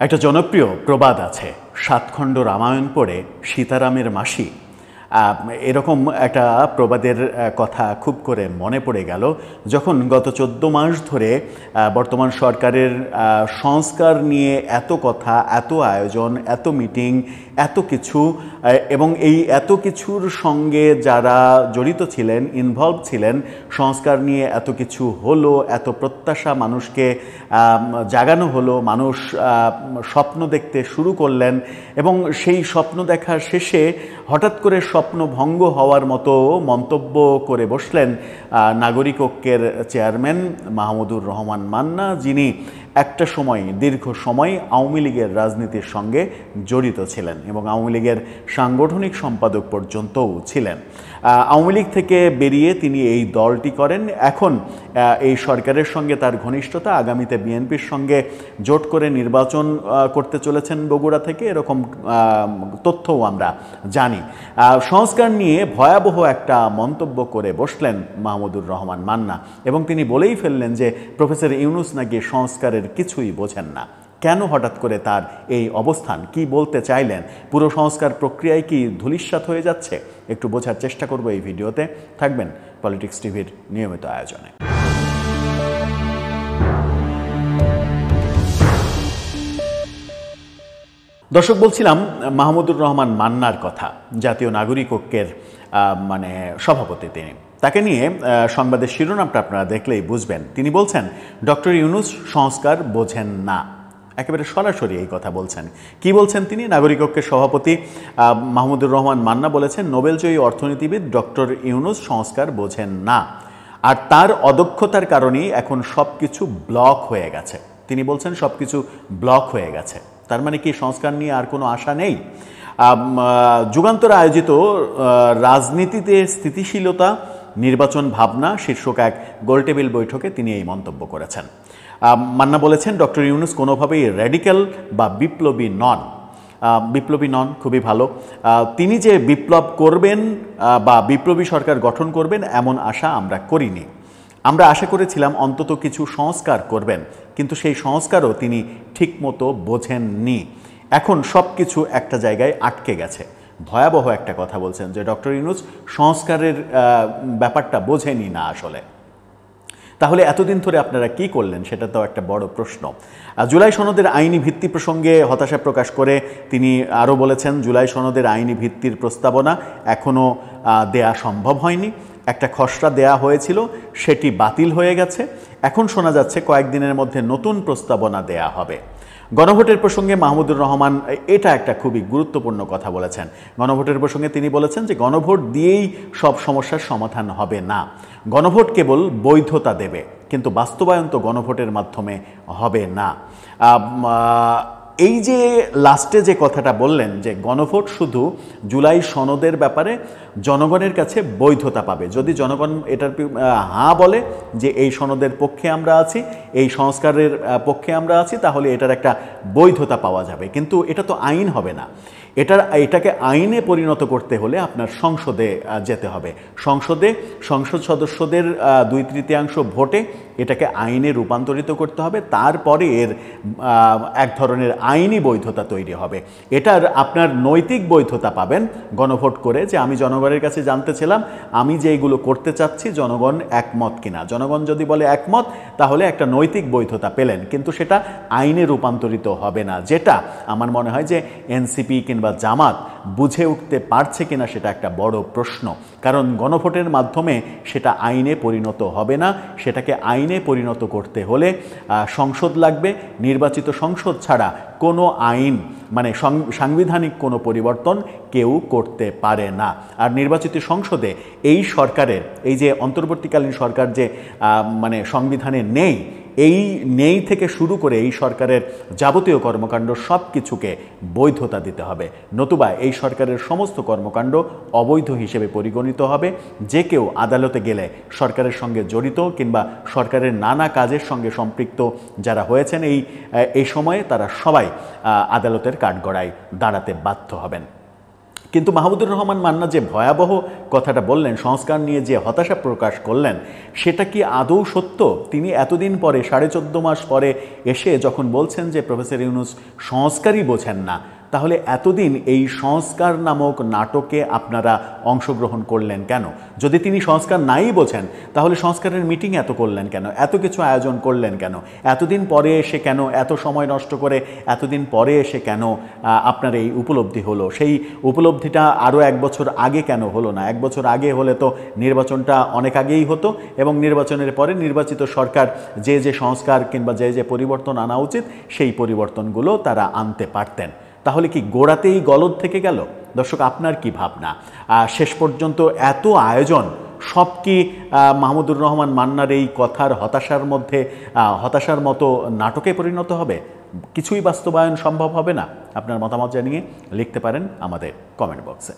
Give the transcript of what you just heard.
একটা জনপ্রিয় প্রবাদ আছে, ৭ খণ্ড রামায়ণ পড়ে সীতারামের মাসি। এরকম একটা প্রবাদের কথা খুব করে মনে পড়ে গেল যখন গত ১৪ মাস ধরে বর্তমান সরকারের সংস্কার নিয়ে এত কথা, এত আয়োজন, এত মিটিং, এত কিছু, এবং এই এত কিছুর সঙ্গে যারা জড়িত ছিলেন, ইনভলভ ছিলেন, সংস্কার নিয়ে এত কিছু হলো, এত প্রত্যাশা মানুষকে জাগানো হলো, মানুষ স্বপ্ন দেখতে শুরু করলেন এবং সেই স্বপ্ন দেখার শেষে হঠাৎ করে স্বপ্ন ভঙ্গ হওয়ার মতো মন্তব্য করে বসলেন নাগরিক ঐক্যের চেয়ারম্যান মাহমুদুর রহমান মান্না, যিনি একটা সময়, দীর্ঘ সময় আওয়ামী লীগের রাজনীতির সঙ্গে জড়িত ছিলেন এবং আওয়ামী লীগের সাংগঠনিক সম্পাদক পর্যন্তও ছিলেন। আওয়ামী লীগ থেকে বেরিয়ে তিনি এই দলটি করেন। এখন এই সরকারের সঙ্গে তার ঘনিষ্ঠতা, আগামীতে বিএনপির সঙ্গে জোট করে নির্বাচন করতে চলেছেন বগুড়া থেকে, এরকম তথ্যও আমরা জানি। সংস্কার নিয়ে ভয়াবহ একটা মন্তব্য করে বসলেন মাহমুদুর রহমান মান্না এবং তিনি বলেই ফেললেন যে প্রফেসর ইউনূস নাকি সংস্কারের কিছুই বোঝেন না। কেন হঠাৎ করে তার এই অবস্থান? কি বলতে চাইলেন? পুরো সংস্কার প্রক্রিয়ায় কি ধূলিসাৎ হয়ে যাচ্ছে? একটু বোঝার চেষ্টা করব এই ভিডিওতে। থাকবেন পলিটিক্স টিভির নিয়মিত আয়োজনে। দর্শক, বলছিলাম মাহমুদুর রহমান মান্নার কথা, জাতীয় নাগরিক ঐক্যের সভাপতি তিনি। তাকে নিয়ে সংবাদের শিরোনামটা আপনারা দেখলেই বুঝবেন। তিনি বলছেন ডক্টর ইউনূস সংস্কার বোঝেন না। একেবারে সরাসরি এই কথা বলছেন। কি বলছেন তিনি? নাগরিক ঐক্যের সভাপতি মাহমুদুর রহমান মান্না বলেছেন নোবেলজয়ী অর্থনীতিবিদ ডক্টর ইউনূস সংস্কার বোঝেন না, আর তার অদক্ষতার কারণেই এখন সব কিছু ব্লক হয়ে গেছে। তিনি বলছেন সব কিছু ব্লক হয়ে গেছে। তার মানে কি সংস্কার নিয়ে আর কোনো আশা নেই? যুগান্তর আয়োজিত রাজনীতিতে স্থিতিশীলতা, নির্বাচন ভাবনা শীর্ষক এক গোলটেবিল বৈঠকে তিনি এই মন্তব্য করেছেন। মান্না বলেছেন ডক্টর ইউনূস কোনোভাবেই র্যাডিক্যাল বা বিপ্লবী নন। বিপ্লবী নন, খুবই ভালো। তিনি যে বিপ্লব করবেন বা বিপ্লবী সরকার গঠন করবেন এমন আশা আমরা করিনি। আমরা আশা করেছিলাম অন্তত কিছু সংস্কার করবেন, কিন্তু সেই সংস্কারও তিনি ঠিকমতো বোঝেননি। এখন সব কিছু একটা জায়গায় আটকে গেছে। ভয়াবহ একটা কথা বলছেন যে ডক্টর ইউনূস সংস্কারের ব্যাপারটা বোঝেনি না আসলে। তাহলে এতদিন ধরে আপনারা কি করলেন সেটা তো একটা বড় প্রশ্ন। জুলাই সনদের আইনি ভিত্তি প্রসঙ্গে হতাশা প্রকাশ করে তিনি আরও বলেছেন জুলাই সনদের আইনি ভিত্তির প্রস্তাবনা এখনও দেয়া সম্ভব হয়নি। একটা খসড়া দেয়া হয়েছিল, সেটি বাতিল হয়ে গেছে। এখন শোনা যাচ্ছে কয়েকদিনের মধ্যে নতুন প্রস্তাবনা দেয়া হবে। গণভোটের প্রসঙ্গে মাহমুদুর রহমান এটা একটা খুবই গুরুত্বপূর্ণ কথা বলেছেন। গণভোটের প্রসঙ্গে তিনি বলেছেন যে গণভোট দিয়েই সব সমস্যার সমাধান হবে না। গণভোট কেবল বৈধতা দেবে, কিন্তু বাস্তবায়ন তো গণভোটের মাধ্যমে হবে না। এই যে লাস্টে যে কথাটা বললেন যে গণভোট শুধু জুলাই সনদের ব্যাপারে জনগণের কাছে বৈধতা পাবে, যদি জনগণ এটার হাঁ বলে যে এই সনদের পক্ষে আমরা আছি, এই সংস্কারের পক্ষে আমরা আছি, তাহলে এটার একটা বৈধতা পাওয়া যাবে। কিন্তু এটা তো আইন হবে না। এটাকে আইনে পরিণত করতে হলে আপনার সংসদে যেতে হবে। সংসদ সদস্যদের 2/3 ভোটে এটাকে আইনে রূপান্তরিত করতে হবে। তারপরে এর এক ধরনের আইনি বৈধতা তৈরি হবে। এটার আপনার নৈতিক বৈধতা পাবেন গণভোট করে, যে আমি জনগণের কাছে জানতে ছিলাম আমি যে এইগুলো করতে চাচ্ছি জনগণ একমত কিনা। জনগণ যদি বলে একমত, তাহলে একটা নৈতিক বৈধতা পেলেন, কিন্তু সেটা আইনে রূপান্তরিত হবে না। যেটা আমার মনে হয় যে এনসিপি কিংবা জামাত বুঝে উঠতে পারছে কিনা সেটা একটা বড় প্রশ্ন। কারণ গণভোটের মাধ্যমে সেটা আইনে পরিণত হবে না। সেটাকে আইনে পরিণত করতে হলে সংসদ লাগবে। নির্বাচিত সংসদ ছাড়া কোনো আইন সাংবিধানিক কোনো পরিবর্তন কেউ করতে পারে না। আর নির্বাচিত সংসদে এই সরকারের, এই যে অন্তর্বর্তীকালীন সরকার যে সংবিধানে নেই থেকে শুরু করে এই সরকারের যাবতীয় কর্মকাণ্ড সব কিছুকে বৈধতা দিতে হবে, নতুবা এই সরকারের সমস্ত কর্মকাণ্ড অবৈধ হিসেবে পরিগণিত হবে। যে কেউ আদালতে গেলে সরকারের সঙ্গে জড়িত কিংবা সরকারের নানা কাজের সঙ্গে সম্পৃক্ত যারা হয়েছেন এই সময়ে, তারা সবাই আদালতের কাঠগড়ায় দাঁড়াতে বাধ্য হবেন। কিন্তু মাহমুদুর রহমান মান্না যে ভয়াবহ কথাটা বললেন, সংস্কার নিয়ে যে হতাশা প্রকাশ করলেন, সেটা কি আদৌ সত্য? তিনি এতদিন পরে 14.5 মাস পরে এসে যখন বলছেন যে প্রফেসর ইউনূস সংস্কারই বোঝেন না, তাহলে এতদিন এই সংস্কার নামক নাটকে আপনারা অংশগ্রহণ করলেন কেন? যদি তিনি সংস্কার নাই বোঝেন, তাহলে সংস্কারের মিটিং এত করলেন কেন? এত কিছু আয়োজন করলেন কেন? এতদিন পরে এসে কেন, এত সময় নষ্ট করে এতদিন পরে এসে কেন আপনার এই উপলব্ধি হলো? সেই উপলব্ধিটা আরও 1 বছর আগে কেন হলো না? 1 বছর আগে হলে তো নির্বাচনটা অনেক আগেই হতো, এবং নির্বাচনের পরে নির্বাচিত সরকার যে সংস্কার কিংবা যে পরিবর্তন আনা উচিত, সেই পরিবর্তনগুলো তারা আনতে পারতেন। তাহলে কি গোড়াতেই গলদ থেকে গেল? দর্শক, আপনার কি ভাবনা? শেষ পর্যন্ত এত আয়োজন সব কি মাহমুদুর রহমান মান্নার এই কথার হতাশার মতো নাটকে পরিণত হবে? কিছুই বাস্তবায়ন সম্ভব হবে না? আপনার মতামত জানিয়ে লিখতে পারেন আমাদের কমেন্ট বক্সে।